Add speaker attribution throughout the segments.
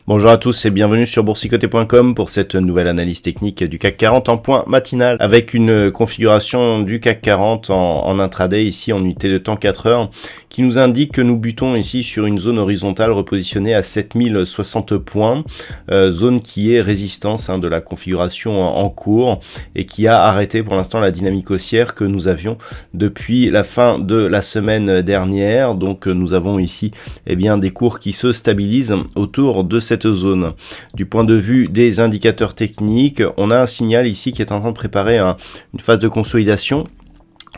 Speaker 1: Bonjour à tous et bienvenue sur boursicoté.com pour cette nouvelle analyse technique du CAC 40 en point matinal avec une configuration du CAC 40 en intraday ici en unité de temps 4 heures qui nous indique que nous butons ici sur une zone horizontale repositionnée à 7060 points, zone qui est résistance de la configuration en cours et qui a arrêté pour l'instant la dynamique haussière que nous avions depuis la fin de la semaine dernière. Donc nous avons ici des cours qui se stabilisent autour de cette zone. Du point de vue des indicateurs techniques, on a un signal ici qui est en train de préparer une phase de consolidation.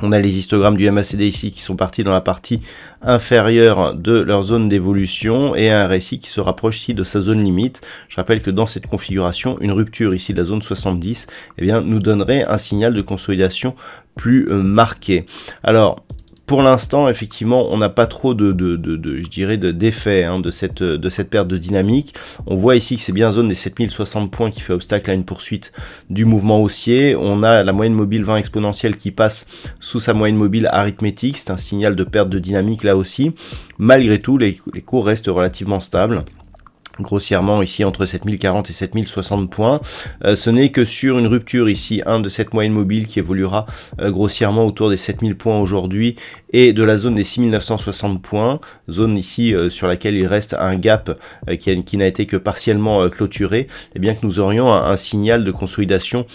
Speaker 1: On a les histogrammes du MACD ici qui sont partis dans la partie inférieure de leur zone d'évolution et un RSI qui se rapproche ici de sa zone limite. Je rappelle que dans cette configuration, une rupture ici de la zone 70 nous donnerait un signal de consolidation plus marqué. Alors, pour l'instant, effectivement, on n'a pas trop d'effet de cette perte de dynamique. On voit ici que c'est bien zone des 7060 points qui fait obstacle à une poursuite du mouvement haussier. On a la moyenne mobile 20 exponentielle qui passe sous sa moyenne mobile arithmétique. C'est un signal de perte de dynamique là aussi. Malgré tout, les cours restent relativement stables. Grossièrement ici entre 7040 et 7060 points. Ce n'est que sur une rupture ici de cette moyenne mobile qui évoluera grossièrement autour des 7000 points aujourd'hui et de la zone des 6960 points, zone ici sur laquelle il reste un gap qui n'a été que partiellement clôturé, et bien que nous aurions un signal de consolidation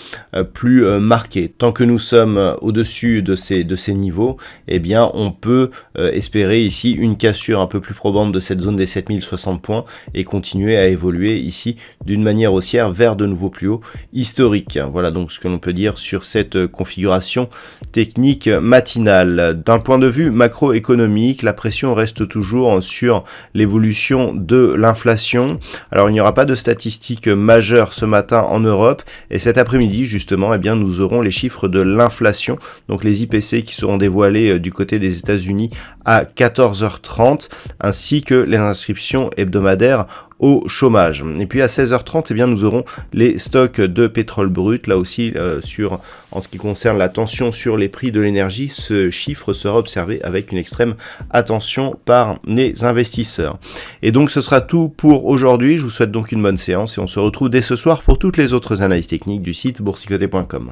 Speaker 1: plus marqué. Tant que nous sommes au-dessus de ces niveaux, on peut espérer ici une cassure un peu plus probante de cette zone des 7060 points et continuer à évoluer ici d'une manière haussière vers de nouveaux plus hauts historiques. Voilà donc ce que l'on peut dire sur cette configuration technique matinale. D'un point de vue macroéconomique, la pression reste toujours sur l'évolution de l'inflation. Alors il n'y aura pas de statistiques majeures ce matin en Europe et cet après-midi justement nous aurons les chiffres de l'inflation, donc les IPC qui seront dévoilés du côté des États-Unis à 14h30 ainsi que les inscriptions hebdomadaires au chômage. Et puis à 16h30, nous aurons les stocks de pétrole brut. Là aussi, en ce qui concerne la tension sur les prix de l'énergie, ce chiffre sera observé avec une extrême attention par les investisseurs. Et donc ce sera tout pour aujourd'hui. Je vous souhaite donc une bonne séance et on se retrouve dès ce soir pour toutes les autres analyses techniques du site boursicoté.com.